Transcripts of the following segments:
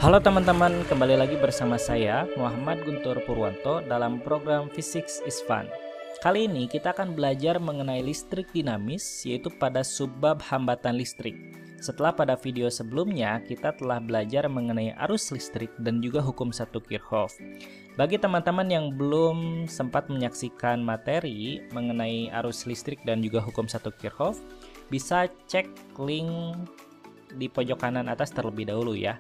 Halo teman-teman, kembali lagi bersama saya Muhammad Guntur Purwanto dalam program Physics is Fun. Kali ini kita akan belajar mengenai listrik dinamis, yaitu pada subbab hambatan listrik. Setelah pada video sebelumnya kita telah belajar mengenai arus listrik dan juga hukum 1 Kirchhoff. Bagi teman-teman yang belum sempat menyaksikan materi mengenai arus listrik dan juga hukum 1 Kirchhoff, bisa cek link di pojok kanan atas terlebih dahulu ya.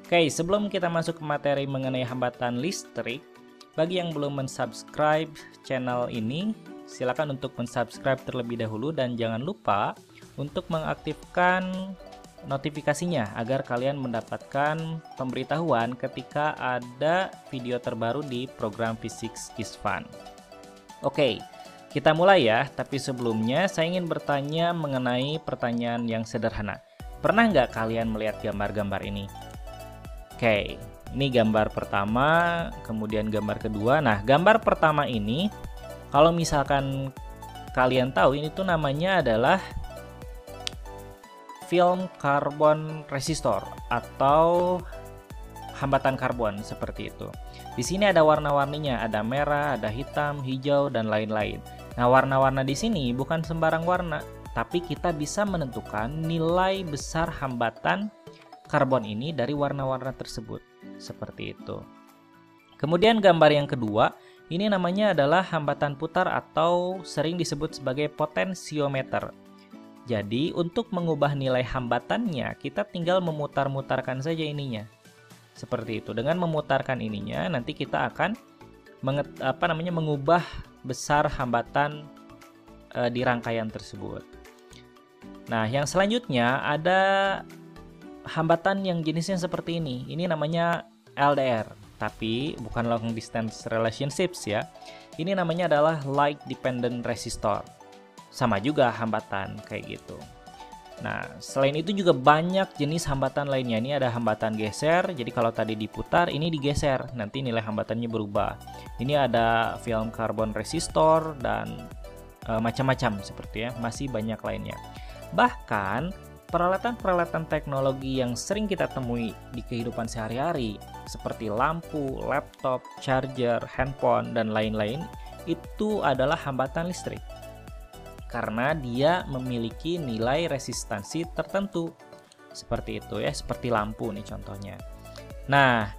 Oke, sebelum kita masuk ke materi mengenai hambatan listrik, bagi yang belum mensubscribe channel ini, silakan untuk mensubscribe terlebih dahulu dan jangan lupa untuk mengaktifkan notifikasinya agar kalian mendapatkan pemberitahuan ketika ada video terbaru di program Physics is Fun. Oke, kita mulai ya, tapi sebelumnya saya ingin bertanya mengenai pertanyaan yang sederhana. Pernah nggak kalian melihat gambar-gambar ini? Oke, ini gambar pertama, kemudian gambar kedua. Nah, gambar pertama ini, kalau misalkan kalian tahu, ini tuh namanya adalah film karbon resistor atau hambatan karbon seperti itu. Di sini ada warna-warninya, ada merah, ada hitam, hijau, dan lain-lain. Nah, warna-warna di sini bukan sembarang warna, tapi kita bisa menentukan nilai besar hambatan karbon ini dari warna-warna tersebut, seperti itu. Kemudian gambar yang kedua, ini namanya adalah hambatan putar atau sering disebut sebagai potensiometer. Jadi untuk mengubah nilai hambatannya, kita tinggal memutar-mutarkan saja ininya. Seperti itu. Dengan memutarkan ininya, nanti kita akan mengubah besar hambatan di rangkaian tersebut. Nah, yang selanjutnya ada hambatan yang jenisnya seperti ini. Ini namanya LDR, tapi bukan long distance relationships ya. Ini namanya adalah light dependent resistor. Sama juga hambatan kayak gitu. Nah, selain itu juga banyak jenis hambatan lainnya. Ini ada hambatan geser. Jadi kalau tadi diputar, ini digeser. Nanti nilai hambatannya berubah. Ini ada film karbon resistor dan macam-macam seperti ya. Masih banyak lainnya. Bahkan peralatan-peralatan teknologi yang sering kita temui di kehidupan sehari-hari seperti lampu, laptop, charger, handphone, dan lain-lain itu adalah hambatan listrik karena dia memiliki nilai resistansi tertentu seperti itu ya, seperti lampu nih contohnya. Nah,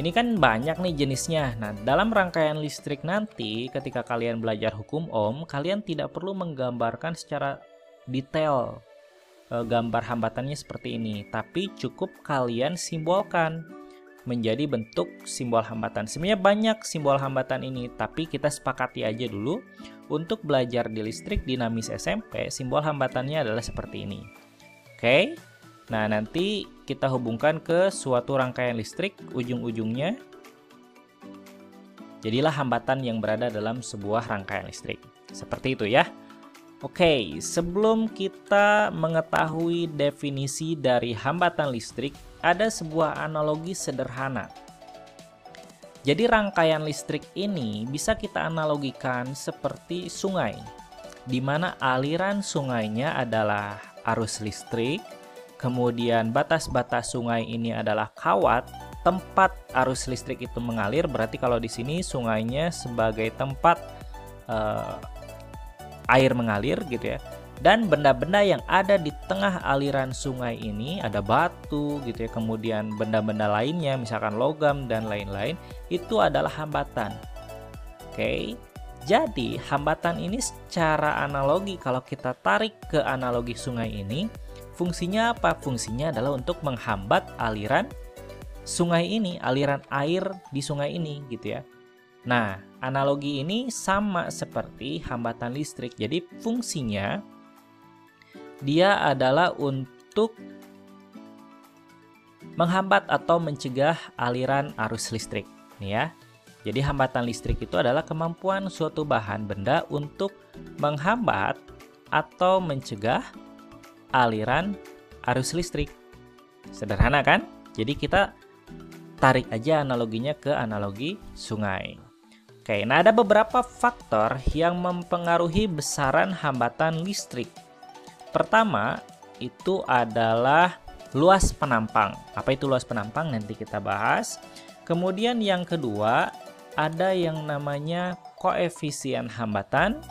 ini kan banyak nih jenisnya. Nah, dalam rangkaian listrik nanti ketika kalian belajar hukum Ohm, kalian tidak perlu menggambarkan secara detail gambar hambatannya seperti ini, tapi cukup kalian simbolkan menjadi bentuk simbol hambatan. Sebenarnya banyak simbol hambatan ini, tapi kita sepakati aja dulu untuk belajar di listrik dinamis SMP, simbol hambatannya adalah seperti ini. Oke, nah nanti kita hubungkan ke suatu rangkaian listrik, ujung-ujungnya jadilah hambatan yang berada dalam sebuah rangkaian listrik. Seperti itu ya. Oke, sebelum kita mengetahui definisi dari hambatan listrik, ada sebuah analogi sederhana. Jadi rangkaian listrik ini bisa kita analogikan seperti sungai, di mana aliran sungainya adalah arus listrik, kemudian batas-batas sungai ini adalah kawat, tempat arus listrik itu mengalir, berarti kalau di sini sungainya sebagai tempat air mengalir gitu ya. Dan benda-benda yang ada di tengah aliran sungai ini ada batu gitu ya, kemudian benda-benda lainnya misalkan logam dan lain-lain, itu adalah hambatan. Oke. Jadi hambatan ini secara analogi kalau kita tarik ke analogi sungai ini, fungsinya apa? Fungsinya adalah untuk menghambat aliran sungai ini, aliran air di sungai ini gitu ya. Nah, analogi ini sama seperti hambatan listrik. Jadi fungsinya dia adalah untuk menghambat atau mencegah aliran arus listrik. Nih ya. Jadi hambatan listrik itu adalah kemampuan suatu bahan benda untuk menghambat atau mencegah aliran arus listrik. Sederhana kan? Jadi kita tarik aja analoginya ke analogi sungai. Oke, nah ada beberapa faktor yang mempengaruhi besaran hambatan listrik. Pertama, itu adalah luas penampang. Apa itu luas penampang? Nanti kita bahas. Kemudian yang kedua, ada yang namanya koefisien hambatan.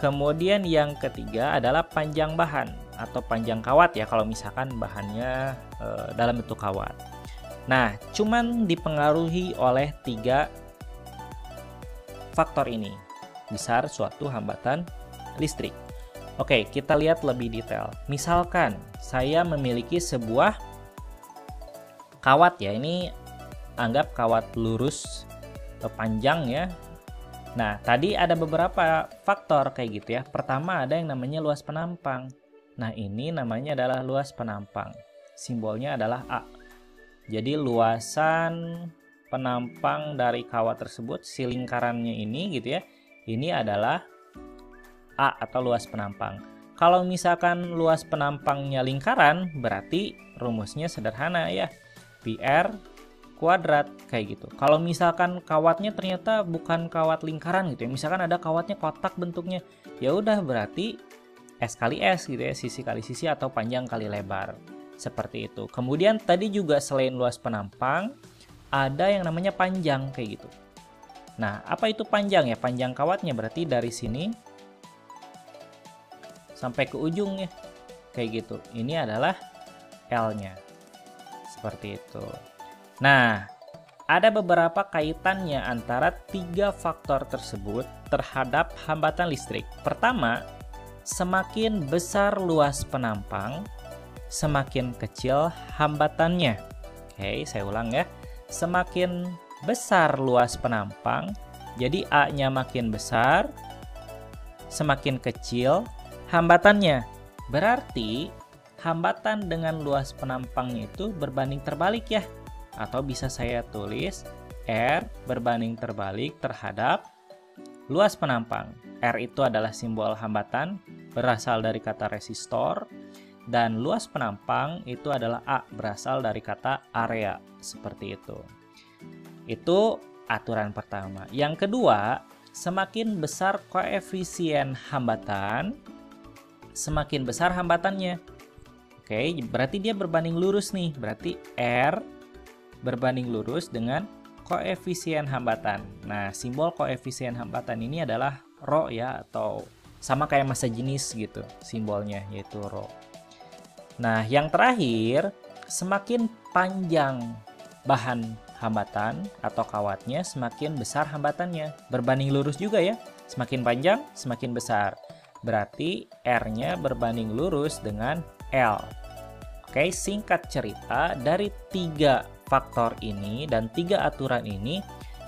Kemudian yang ketiga adalah panjang bahan atau panjang kawat ya, kalau misalkan bahannya dalam bentuk kawat. Nah, cuman dipengaruhi oleh 3 faktor ini besar suatu hambatan listrik. Oke, kita lihat lebih detail. Misalkan saya memiliki sebuah kawat ya, ini anggap kawat lurus atau panjang ya. Nah, tadi ada beberapa faktor kayak gitu ya. Pertama ada yang namanya luas penampang. Nah, ini namanya adalah luas penampang. Simbolnya adalah A. Jadi luasan penampang dari kawat tersebut, si lingkarannya ini gitu ya. Ini adalah A atau luas penampang. Kalau misalkan luas penampangnya lingkaran, berarti rumusnya sederhana ya. PR kuadrat kayak gitu. Kalau misalkan kawatnya ternyata bukan kawat lingkaran gitu ya. Misalkan ada kawatnya kotak bentuknya. Ya udah berarti S kali S gitu ya, sisi kali sisi atau panjang kali lebar. Seperti itu. Kemudian tadi juga selain luas penampang, ada yang namanya panjang kayak gitu. Nah, apa itu panjang ya? Panjang kawatnya berarti dari sini sampai ke ujung ya. Kayak gitu. Ini adalah L-nya. Seperti itu. Nah, ada beberapa kaitannya antara 3 faktor tersebut terhadap hambatan listrik. Pertama, semakin besar luas penampang, semakin kecil hambatannya. Oke, saya ulang ya. Semakin besar luas penampang, jadi A-nya makin besar, semakin kecil hambatannya. Berarti hambatan dengan luas penampangnya itu berbanding terbalik ya. Atau bisa saya tulis R berbanding terbalik terhadap luas penampang. R itu adalah simbol hambatan, berasal dari kata resistor. Dan luas penampang itu adalah A, berasal dari kata area. Seperti itu. Itu aturan pertama. Yang kedua, semakin besar koefisien hambatan, semakin besar hambatannya. Oke, berarti dia berbanding lurus nih. Berarti R berbanding lurus dengan koefisien hambatan. Nah, simbol koefisien hambatan ini adalah Rho ya, atau sama kayak massa jenis gitu simbolnya, yaitu Rho. Nah, yang terakhir, semakin panjang bahan hambatan atau kawatnya, semakin besar hambatannya. Berbanding lurus juga ya. Semakin panjang, semakin besar. Berarti R-nya berbanding lurus dengan L. Oke, singkat cerita, dari 3 faktor ini dan 3 aturan ini,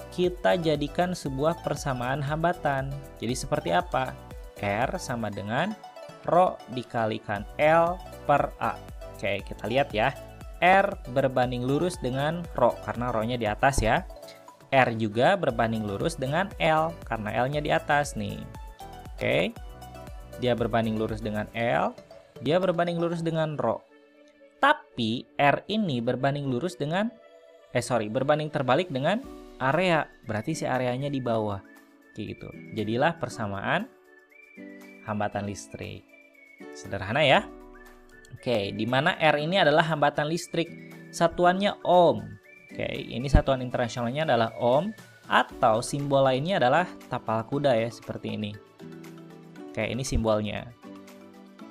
kita jadikan sebuah persamaan hambatan. Jadi seperti apa? R sama dengan Rho dikalikan L per A. Oke, kita lihat ya. R berbanding lurus dengan Rho, karena Rho-nya di atas ya. R juga berbanding lurus dengan L, karena L-nya di atas nih. Oke, dia berbanding lurus dengan L, dia berbanding lurus dengan Rho. Tapi R ini berbanding lurus dengan, berbanding terbalik dengan area. Berarti si areanya di bawah. Kayak gitu. Jadilah persamaan hambatan listrik. Sederhana ya. Oke, di mana R ini adalah hambatan listrik, satuannya ohm. Oke, ini satuan internasionalnya adalah ohm, atau simbol lainnya adalah tapal kuda ya, seperti ini. Oke, ini simbolnya.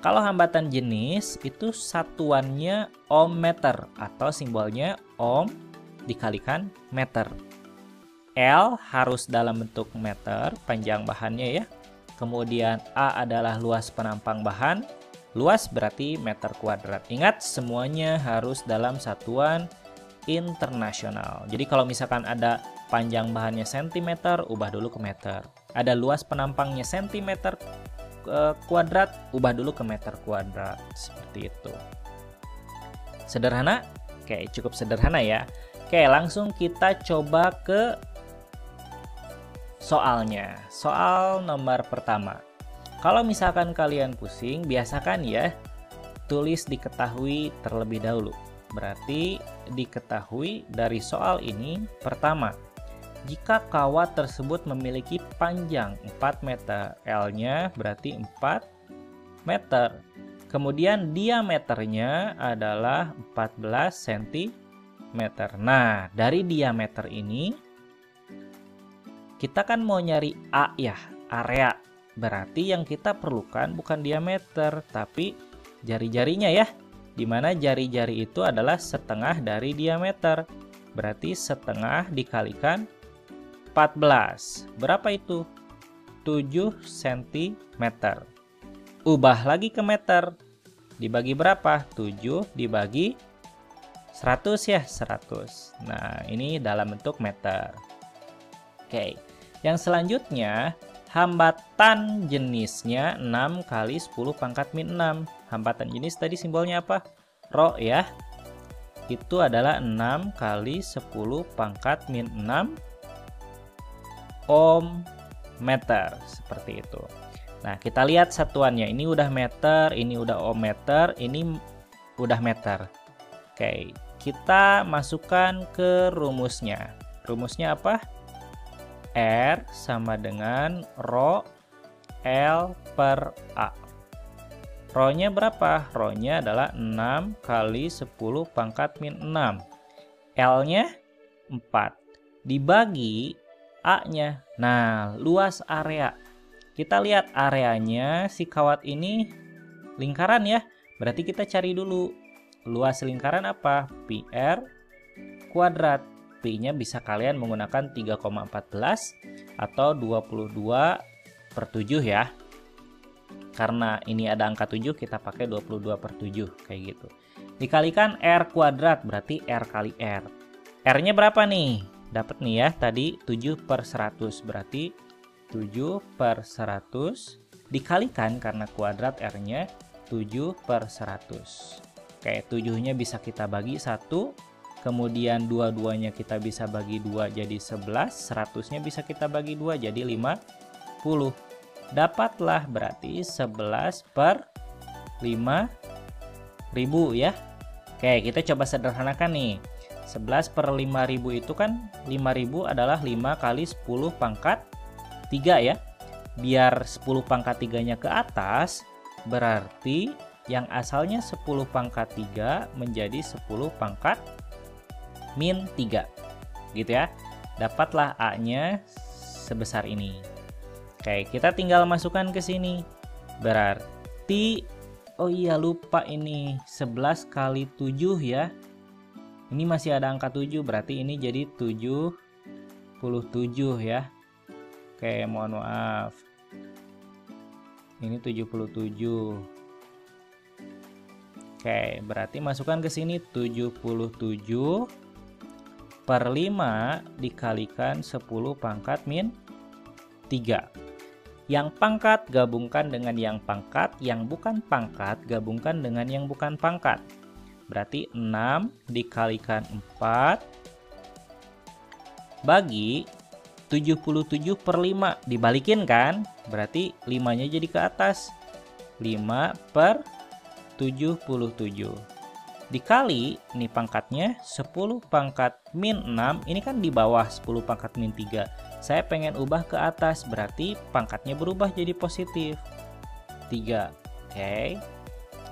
Kalau hambatan jenis itu satuannya ohmmeter, atau simbolnya ohm dikalikan meter. L harus dalam bentuk meter, panjang bahannya ya. Kemudian A adalah luas penampang bahan. Luas berarti meter kuadrat. Ingat, semuanya harus dalam satuan internasional. Jadi kalau misalkan ada panjang bahannya cm, ubah dulu ke meter. Ada luas penampangnya cm kuadrat, ubah dulu ke meter kuadrat. Seperti itu. Sederhana? Oke, cukup sederhana ya. Oke, langsung kita coba ke soalnya. Soal nomor pertama. Kalau misalkan kalian pusing, biasakan ya tulis diketahui terlebih dahulu. Berarti diketahui dari soal ini, pertama, jika kawat tersebut memiliki panjang 4 meter, L-nya berarti 4 meter. Kemudian diameternya adalah 14 cm. Nah, dari diameter ini kita kan mau nyari A ya, area. Berarti yang kita perlukan bukan diameter, tapi jari-jarinya ya. Dimana jari-jari itu adalah setengah dari diameter. Berarti setengah dikalikan 14. Berapa itu? 7 cm. Ubah lagi ke meter. Dibagi berapa? 7 dibagi 100 ya, 100. Nah, ini dalam bentuk meter. Oke. Yang selanjutnya, hambatan jenisnya 6 kali 10 pangkat min 6. Hambatan jenis tadi simbolnya apa? Rho ya. Itu adalah 6 kali 10 pangkat min 6 ohm meter. Seperti itu. Nah, kita lihat satuannya. Ini udah meter, ini udah ohm meter, ini udah meter. Oke, kita masukkan ke rumusnya. Rumusnya apa? R sama dengan Rho L per A. Rho-nya berapa? Rho-nya adalah 6 kali 10 pangkat min 6. L-nya 4. Dibagi A-nya. Nah, luas area. Kita lihat areanya si kawat ini lingkaran ya. Berarti kita cari dulu. Luas lingkaran apa? Pi R kuadrat. Pi-nya bisa kalian menggunakan 3,14 atau 22/7 ya. Karena ini ada angka 7, kita pakai 22/7 kayak gitu. Dikalikan R kuadrat berarti R kali R. R-nya berapa nih? Dapat nih ya, tadi 7/100 berarti 7/100 dikalikan karena kuadrat R-nya 7/100. Oke, 7-nya bisa kita bagi 1, kemudian 2-2-nya kita bisa bagi 2 jadi 11, 100-nya bisa kita bagi 2 jadi 50. Dapatlah berarti 11/5000 ya. Oke, kita coba sederhanakan nih. 11/5000 itu kan 5000 adalah 5 kali 10 pangkat 3 ya. Biar 10 pangkat 3-nya ke atas, berarti yang asalnya 10 pangkat 3 menjadi 10 pangkat min 3. Gitu ya. Dapatlah A-nya sebesar ini. Oke, kita tinggal masukkan ke sini. Berarti, oh iya lupa ini, 11 kali 7 ya. Ini masih ada angka 7, berarti ini jadi 77 ya. Oke, mohon maaf. Ini 77. Oke, berarti masukkan ke sini 77/5 dikalikan 10 pangkat min 3. Yang pangkat gabungkan dengan yang pangkat, yang bukan pangkat gabungkan dengan yang bukan pangkat. Berarti 6 dikalikan 4 bagi 77/5 dibalikin kan? Berarti 5-nya jadi ke atas. 5/77. Dikali, ini pangkatnya 10 pangkat min 6, ini kan di bawah 10 pangkat min 3. Saya pengen ubah ke atas, berarti pangkatnya berubah jadi positif. 3. Oke.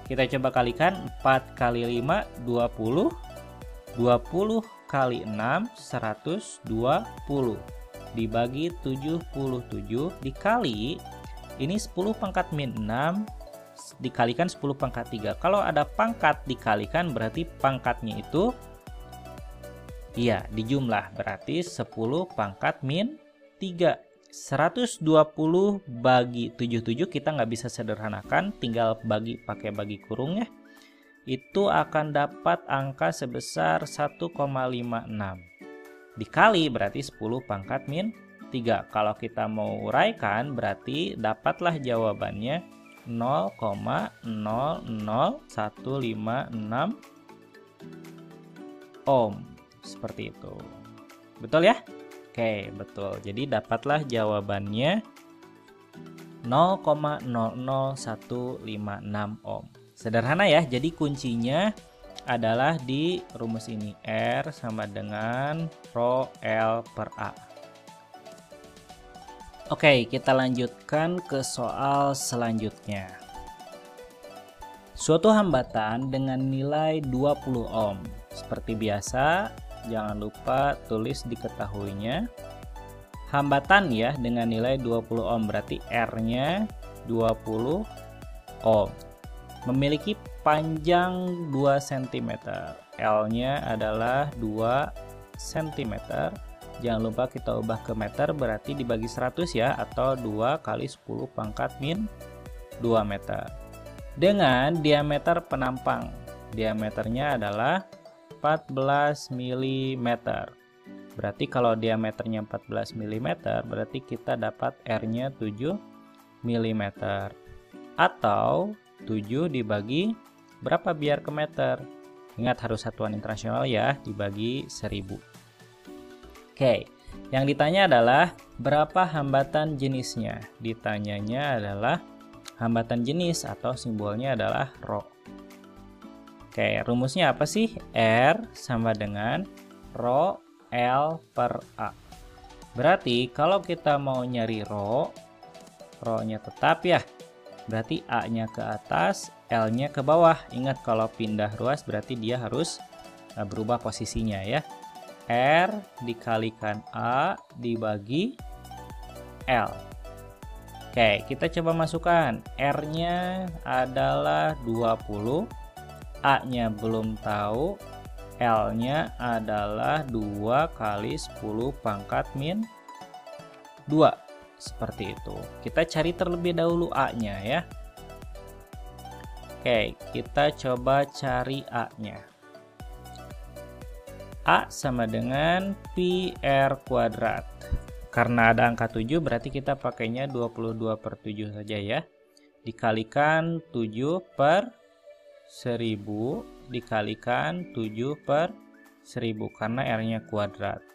Kita coba kalikan 4 kali 5, 20. 20 kali 6, 120. Dibagi 77, dikali, ini 10 pangkat min 6, dikalikan 10 pangkat 3. Kalau ada pangkat dikalikan berarti pangkatnya itu iya dijumlah, berarti 10 pangkat min 3. 120 bagi 77 kita nggak bisa sederhanakan, tinggal bagi pakai bagi kurung ya. Itu akan dapat angka sebesar 1,56. Dikali berarti 10 pangkat min 3. Kalau kita mau uraikan berarti dapatlah jawabannya 0,00156 ohm. Seperti itu. Betul ya? Oke, betul. Jadi dapatlah jawabannya 0,00156 ohm. Sederhana ya. Jadi kuncinya adalah di rumus ini. R sama dengan Rho L per A. Oke, kita lanjutkan ke soal selanjutnya. Suatu hambatan dengan nilai 20 ohm. Seperti biasa, jangan lupa tulis diketahuinya. Hambatan ya dengan nilai 20 ohm, berarti R-nya 20 ohm. Memiliki panjang 2 cm. L-nya adalah 2 cm. Jangan lupa kita ubah ke meter, berarti dibagi 100 ya, atau 2 kali 10 pangkat min 2 meter. Dengan diameter penampang. Diameternya adalah 14 mm. Berarti kalau diameternya 14 mm, berarti kita dapat R-nya 7 mm. Atau 7 dibagi berapa biar ke meter? Ingat harus satuan internasional ya, dibagi 1000. Oke, yang ditanya adalah berapa hambatan jenisnya? Ditanyanya adalah hambatan jenis atau simbolnya adalah Rho. Oke, rumusnya apa sih? R sama dengan Rho L per A. Berarti kalau kita mau nyari Rho, Rho-nya tetap ya. Berarti A-nya ke atas, L-nya ke bawah. Ingat kalau pindah ruas berarti dia harus berubah posisinya ya. R dikalikan A dibagi L. Oke, kita coba masukkan. R-nya adalah 20, A-nya belum tahu, L-nya adalah 2 kali 10 pangkat min 2. Seperti itu. Kita cari terlebih dahulu A-nya ya. Oke, kita coba cari A-nya. A sama dengan pi R kuadrat. Karena ada angka 7 berarti kita pakainya 22 per 7 saja ya. Dikalikan 7 per 1000 dikalikan 7 per 1000 karena R-nya kuadrat.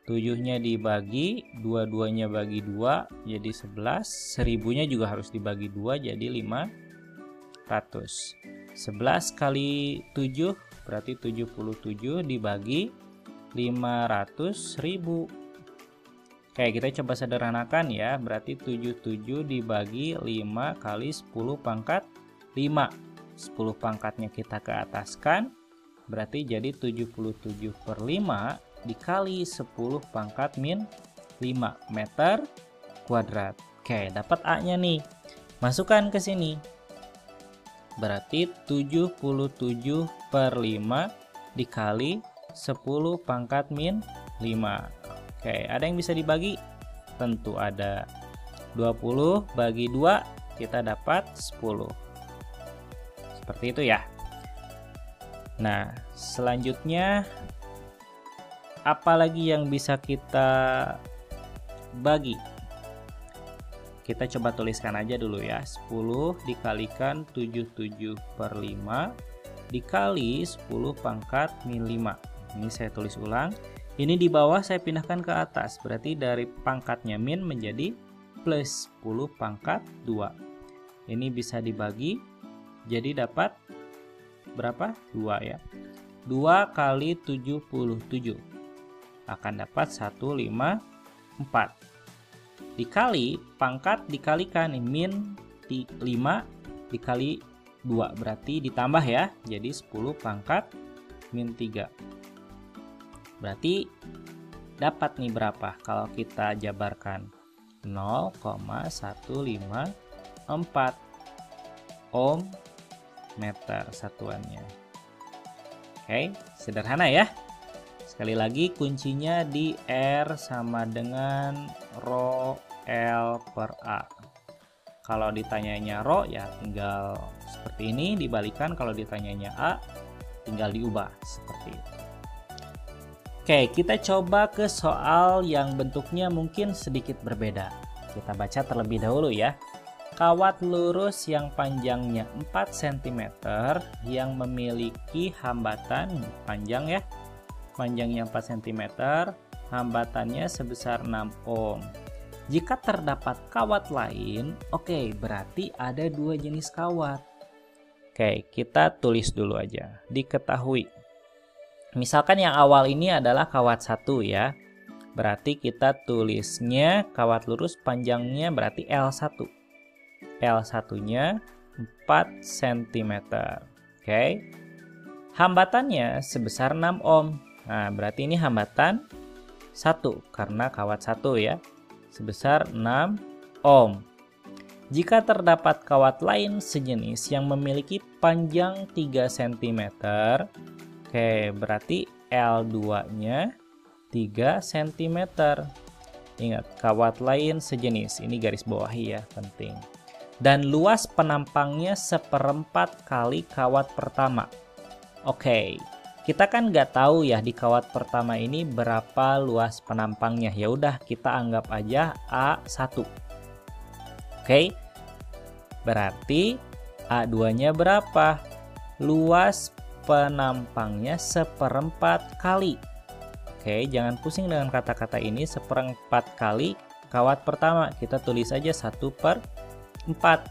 7-nya dibagi, 22-nya bagi 2 jadi 11. 1000-nya juga harus dibagi 2 jadi 500. 11 kali 7 berarti 77 dibagi 500.000. Oke, kita coba sederhanakan ya. Berarti 77 dibagi 5 kali 10 pangkat 5. 10 pangkatnya kita ke ataskan. Berarti jadi 77 per 5 dikali 10 pangkat min 5 meter kuadrat. Oke, dapat A-nya nih. Masukkan ke sini. Berarti 77 per 5 dikali 10 pangkat min 5. Oke, ada yang bisa dibagi? Tentu ada. 20 bagi 2 kita dapat 10. Seperti itu ya. Nah, selanjutnya apalagi yang bisa kita bagi? Kita coba tuliskan aja dulu ya. 10 dikalikan 77 per 5 dikali 10 pangkat min 5. Ini saya tulis ulang. Ini di bawah saya pindahkan ke atas. Berarti dari pangkatnya min menjadi plus 10 pangkat 2. Ini bisa dibagi. Jadi dapat berapa? 2 ya. 2 kali 77. Akan dapat 154. Dikali pangkat dikalikan min 5 dikali 2 berarti ditambah ya, jadi 10 pangkat min 3. Berarti dapat nih berapa kalau kita jabarkan? 0,154 ohm meter satuannya. Oke, sederhana ya. Sekali lagi kuncinya di R sama dengan Rho L per A. Kalau ditanyanya Rho ya tinggal seperti ini dibalikan, kalau ditanyanya A tinggal diubah seperti itu. Oke, kita coba ke soal yang bentuknya mungkin sedikit berbeda. Kita baca terlebih dahulu ya. Kawat lurus yang panjangnya 4 cm yang memiliki hambatan panjang ya. Panjangnya 4 cm, hambatannya sebesar 6 ohm. Jika terdapat kawat lain, oke, berarti ada 2 jenis kawat. Oke, kita tulis dulu aja. Diketahui. Misalkan yang awal ini adalah kawat 1 ya. Berarti kita tulisnya kawat lurus panjangnya berarti L1. L1-nya 4 cm. Oke. Hambatannya sebesar 6 ohm. Nah, berarti ini hambatan 1 karena kawat 1 ya. Sebesar 6 ohm. Jika terdapat kawat lain sejenis yang memiliki panjang 3 cm, oke, berarti L2-nya 3 cm. Ingat, kawat lain sejenis. Ini garis bawahi ya, penting. Dan luas penampangnya 1/4 kali kawat pertama. Oke, kita kan nggak tahu ya di kawat pertama ini berapa luas penampangnya. Ya udah, kita anggap aja A1. Oke, berarti A2-nya berapa? Luas penampangnya 1/4 kali. Oke, jangan pusing dengan kata-kata ini. 1/4 kali kawat pertama. Kita tulis aja 1/4.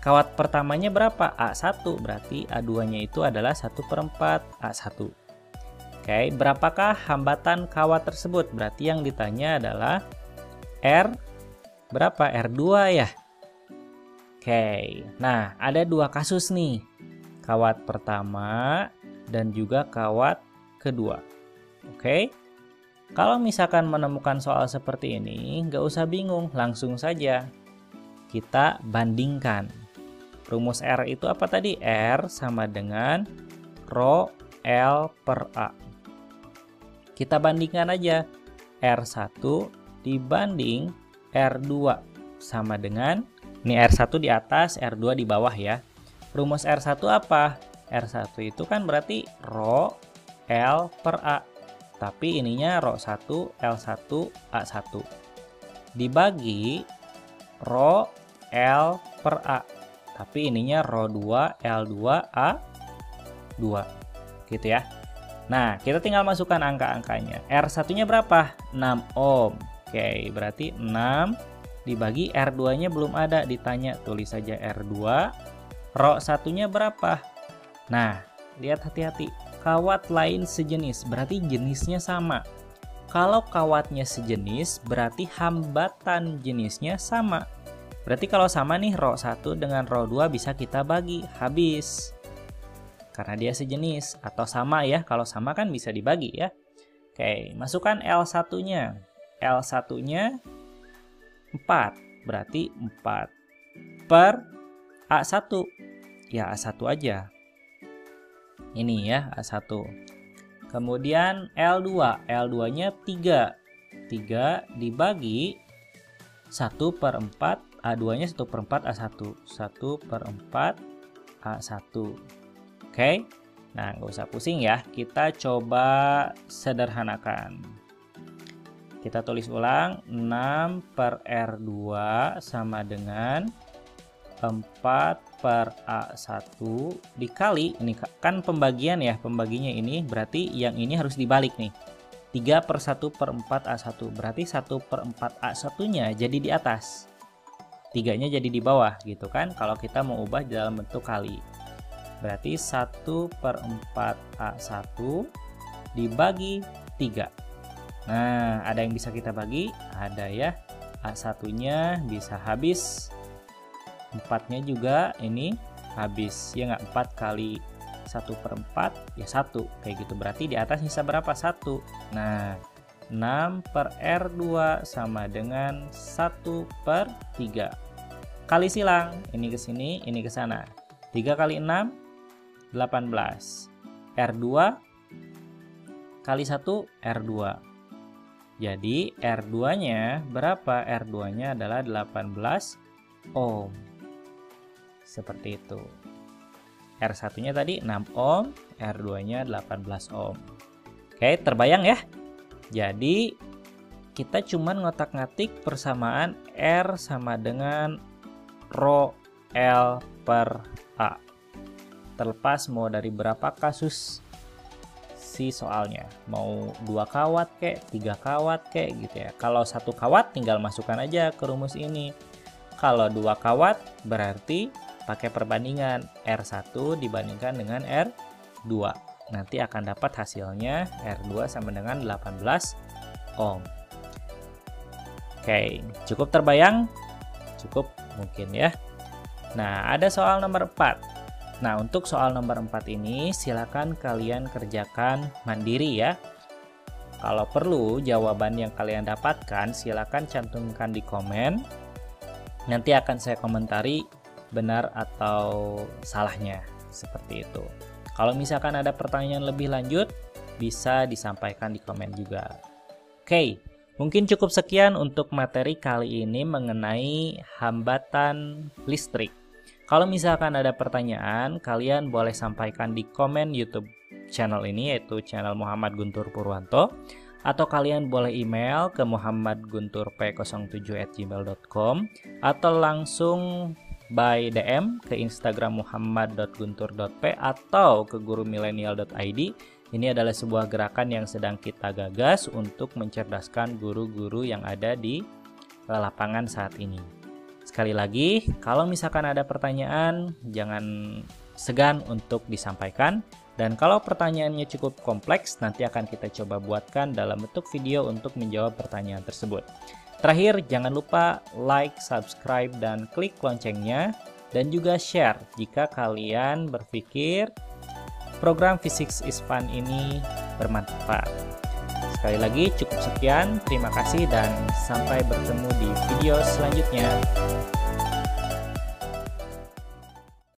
Kawat pertamanya berapa? A1. Berarti A2-nya itu adalah 1/4 A1. Oke, berapakah hambatan kawat tersebut? Berarti yang ditanya adalah R berapa? R2 ya. Oke, nah ada dua kasus nih, kawat pertama dan juga kawat kedua. Oke, kalau misalkan menemukan soal seperti ini, nggak usah bingung, langsung saja kita bandingkan. Rumus R itu apa tadi? R sama dengan Rho L per A. Kita bandingkan aja, R1 dibanding R2 sama dengan, ini R1 di atas, R2 di bawah ya. Rumus R1 apa? R1 itu kan berarti Rho L per A. Tapi ininya Rho 1, L1, A1. Dibagi Rho L per A. Tapi ininya Rho 2, L2, A2. Gitu ya. Nah, kita tinggal masukkan angka-angkanya. R1-nya berapa? 6 ohm. Oke, berarti 6 dibagi R2-nya belum ada, ditanya, tulis saja R2. Rho 1-nya berapa? Nah, lihat hati-hati. Kawat lain sejenis, berarti jenisnya sama. Kalau kawatnya sejenis, berarti hambatan jenisnya sama. Berarti kalau sama nih, Rho 1 dengan Rho 2 bisa kita bagi, habis. Karena dia sejenis, atau sama ya. Kalau sama kan bisa dibagi ya. Oke, masukkan L1-nya. L1-nya 4, berarti 4 per A1. Ya, A1 aja. Ini ya, A1. Kemudian L2. L2-nya 3. 3 dibagi 1/4. A2-nya 1/4 A1. 1/4 A1. Oke. Nah, nggak usah pusing ya. Kita coba sederhanakan. Kita tulis ulang, 6 per R2 sama dengan 4 per A1 dikali, ini kan pembagian ya, pembaginya ini berarti yang ini harus dibalik nih. 3 per 1/4 A1, berarti 1/4 A1-nya jadi di atas. 3-nya jadi di bawah gitu kan, kalau kita mau ubah dalam bentuk kali. Berarti 1/4 A1 dibagi 3. Nah, ada yang bisa kita bagi? Ada ya. A1-nya bisa habis. 4-nya juga ini habis. Ya nggak, 4 kali 1/4 ya 1. Kayak gitu. Berarti di atas sisa berapa? 1. Nah, 6 per R2 sama dengan 1/3. Kali silang. Ini ke sini, ini ke sana. 3 kali 6, 18. R2 kali 1, R2. Jadi R2-nya berapa? R2-nya adalah 18 ohm. Seperti itu. R1-nya tadi 6 ohm, R2-nya 18 ohm. Oke, terbayang ya? Jadi kita cuman ngotak-ngatik persamaan R sama dengan Rho L per A. Terlepas mau dari berapa kasus si soalnya, mau 2 kawat kek, 3 kawat kek gitu ya. Kalau 1 kawat tinggal masukkan aja ke rumus ini. Kalau 2 kawat berarti pakai perbandingan R1 dibandingkan dengan R2. Nanti akan dapat hasilnya R2 sama dengan 18 ohm. Oke, cukup terbayang? Cukup mungkin ya. Nah, ada soal nomor 4. Nah, untuk soal nomor 4 ini silakan kalian kerjakan mandiri ya. Kalau perlu jawaban yang kalian dapatkan silakan cantumkan di komen. Nanti akan saya komentari benar atau salahnya, seperti itu. Kalau misalkan ada pertanyaan lebih lanjut bisa disampaikan di komen juga. Oke, mungkin cukup sekian untuk materi kali ini mengenai hambatan listrik. Kalau misalkan ada pertanyaan, kalian boleh sampaikan di komen YouTube channel ini, yaitu channel Muhammad Guntur Purwanto, atau kalian boleh email ke muhammadgunturp07@gmail.com, atau langsung by DM ke Instagram muhammad.guntur.p atau ke gurumilenial.id. Ini adalah sebuah gerakan yang sedang kita gagas untuk mencerdaskan guru-guru yang ada di lapangan saat ini. Sekali lagi, kalau misalkan ada pertanyaan, jangan segan untuk disampaikan. Dan kalau pertanyaannya cukup kompleks, nanti akan kita coba buatkan dalam bentuk video untuk menjawab pertanyaan tersebut. Terakhir, jangan lupa like, subscribe, dan klik loncengnya. Dan juga share jika kalian berpikir program Physics is Fun ini bermanfaat. Sekali lagi cukup sekian, terima kasih dan sampai bertemu di video selanjutnya.